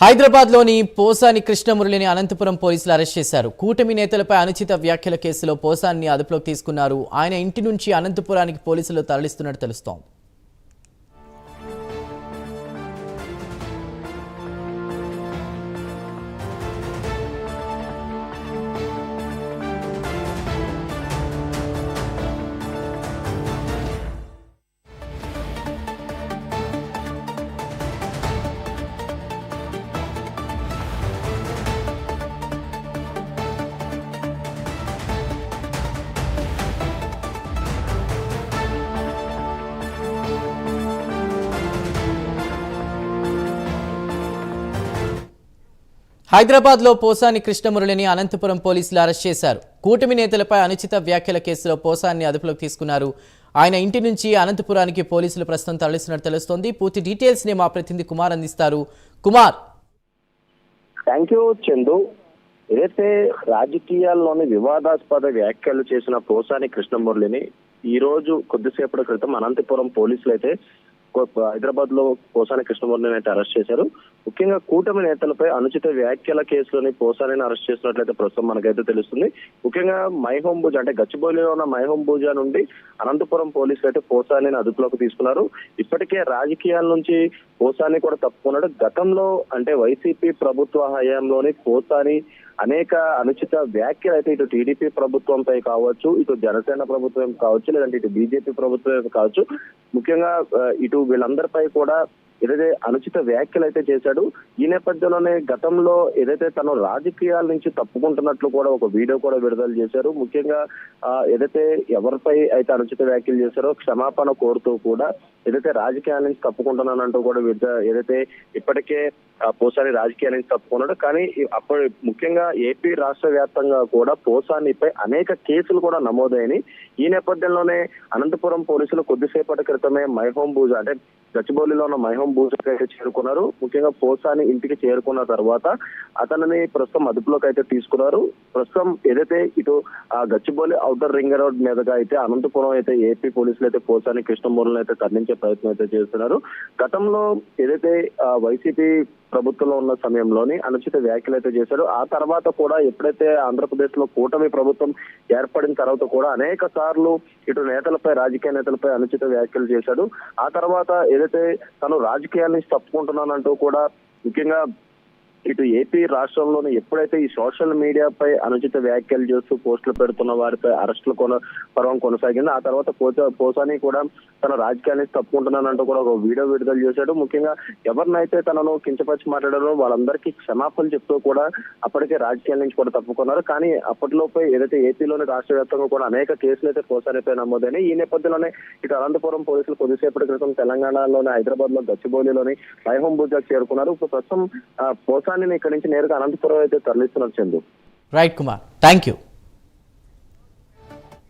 హైదరాబాద్లోని పోసాని కృష్ణమురళిని అనంతపురం పోలీసులు అరెస్ట్ చేశారు. కూటమి నేతలపై అనుచిత వ్యాఖ్యల కేసులో పోసాని అదుపులోకి తీసుకున్నారు. ఆయన ఇంటి నుంచి అనంతపురానికి పోలీసులు తరలిస్తున్నట్టు తెలుస్తోంది. హైదరాబాద్లో పోసాని కృష్ణమురళిని అనంతపురం పోలీసులు అరెస్ట్ చేశారు. కూటమి నేతలపై అనుచిత వ్యాఖ్యల కేసులో పోసాని అదుపులోకి తీసుకున్నారు. ఆయన ఇంటి నుంచి అనంతపురానికి పోలీసులు ప్రస్తుతం తరలిస్తున్నట్టు తెలుస్తోంది. పూర్తి డీటెయిల్స్ ని మా ప్రతినిధి కుమార్ అందిస్తారు. కుమార్. Thank you Chandu. ఏదైతే రాజకీయాల్లోని వివాదాస్పద వ్యాఖ్యలు చేసిన పోసాని కృష్ణమురళిని ఈ రోజు కొద్దిసేపటి క్రితం అనంతపురం పోలీసులు అయితే హైదరాబాద్ లో పోసాని కృష్ణమురళిని అయితే అరెస్ట్ చేశారు. ముఖ్యంగా కూటమి నేతలపై అనుచిత వ్యాఖ్యల కేసులోని పోసానిని అరెస్ట్ చేసినట్లయితే ప్రస్తుతం మనకైతే తెలుస్తుంది. ముఖ్యంగా మైహోం భూజా అంటే గచ్చిబౌలిలో ఉన్న మైహోం భూజా నుండి అనంతపురం పోలీసులు అయితే పోసానిని అదుపులోకి తీసుకున్నారు. ఇప్పటికే రాజకీయాల నుంచి పోసాని కూడా తప్పుకున్నాడు. గతంలో అంటే వైసీపీ ప్రభుత్వ హయాంలోని పోసాని అనేక అనుచిత వ్యాఖ్యలు అయితే ఇటు టీడీపీ ప్రభుత్వంపై కావచ్చు, ఇటు జనసేన ప్రభుత్వం కావచ్చు, లేదంటే ఇటు బీజేపీ ప్రభుత్వం కావచ్చు, ముఖ్యంగా ఇటు వీళ్ళందరిపై కూడా ఏదైతే అనుచిత వ్యాఖ్యలు అయితే చేశాడు. ఈ నేపథ్యంలోనే గతంలో ఏదైతే తను రాజకీయాల నుంచి తప్పుకుంటున్నట్లు కూడా ఒక వీడియో కూడా విడుదల చేశారు. ముఖ్యంగా ఏదైతే ఎవరిపై అయితే అనుచిత వ్యాఖ్యలు చేశారో క్షమాపణ కోరుతూ కూడా ఏదైతే రాజకీయాల నుంచి తప్పుకుంటున్నానంటూ కూడా ఏదైతే ఇప్పటికే పోసాని రాజకీయాల నుంచి తప్పుకున్నాడు. కానీ అప్పుడు ముఖ్యంగా ఏపీ రాష్ట్ర వ్యాప్తంగా కూడా పోసానిపై అనేక కేసులు కూడా నమోదైనాయి. ఈ నేపథ్యంలోనే అనంతపురం పోలీసులు కొద్దిసేపటి క్రితమే మైహోం భూజా అంటే గచ్చిబౌలిలో ఉన్న మైహోం భూజాకి అయితే చేరుకున్నారు. ముఖ్యంగా పోసాని ఇంటికి చేరుకున్న తర్వాత అతనిని ప్రస్తుతం అదుపులోకి అయితే తీసుకున్నారు. ప్రస్తుతం ఏదైతే ఇటు గచ్చిబౌలి ఔటర్ రింగ్ రోడ్ మీదుగా అయితే అనంతపురం అయితే ఏపీ పోలీసులు అయితే పోసాని కృష్ణమురళిని అయితే తరలించే ప్రయత్నం అయితే చేస్తున్నారు. గతంలో ఏదైతే వైసీపీ ప్రభుత్వంలో ఉన్న సమయంలోని అనుచిత వ్యాఖ్యలు అయితే చేశారు. ఆ తర్వాత కూడా ఎప్పుడైతే ఆంధ్రప్రదేశ్ లో కూటమి ప్రభుత్వం ఏర్పడిన తర్వాత కూడా అనేక సార్లు ఇటు నేతలపై రాజకీయ నేతలపై అనుచిత వ్యాఖ్యలు చేశాడు. ఆ తర్వాత ఏదైతే తను రాజకీయాల నుంచి తప్పుకుంటున్నానంటూ కూడా ముఖ్యంగా ఇటు ఏపీ రాష్ట్రంలోని ఎప్పుడైతే ఈ సోషల్ మీడియాపై అనుచిత వ్యాఖ్యలు చేస్తూ పోస్టులు పెడుతున్న వారిపై అరెస్టుల పర్వం కొనసాగింది. ఆ తర్వాత పోసాని కూడా తన రాజకీయాల నుంచి తప్పుకుంటున్నానంటూ కూడా ఒక వీడియో విడుదల చేశాడు. ముఖ్యంగా ఎవరినైతే తనను కించపరిచి మాట్లాడారో వాళ్ళందరికీ క్షమాపణలు చెప్తూ కూడా అప్పటికే రాజకీయాల నుంచి కూడా తప్పుకున్నారు. కానీ అప్పటిలోపై ఏదైతే ఏపీలోని రాష్ట్ర వ్యాప్తంగా కూడా అనేక కేసులు అయితే పోసానిపై నమోదైనాయి. ఈ నేపథ్యంలోనే ఇటు అనంతపురం పోలీసులు కొద్దిసేపటి క్రితం తెలంగాణలోని హైదరాబాద్ లో గచ్చిబౌలిలోని మైహోం భూజాకు చేరుకున్నారు. ఇప్పుడు ప్రస్తుతం పోసాని ఇక్కడి నుంచి నేరుగా అనంతపురం అయితే తరలిస్తున్నారు Chandu. Right Kumar, thank you.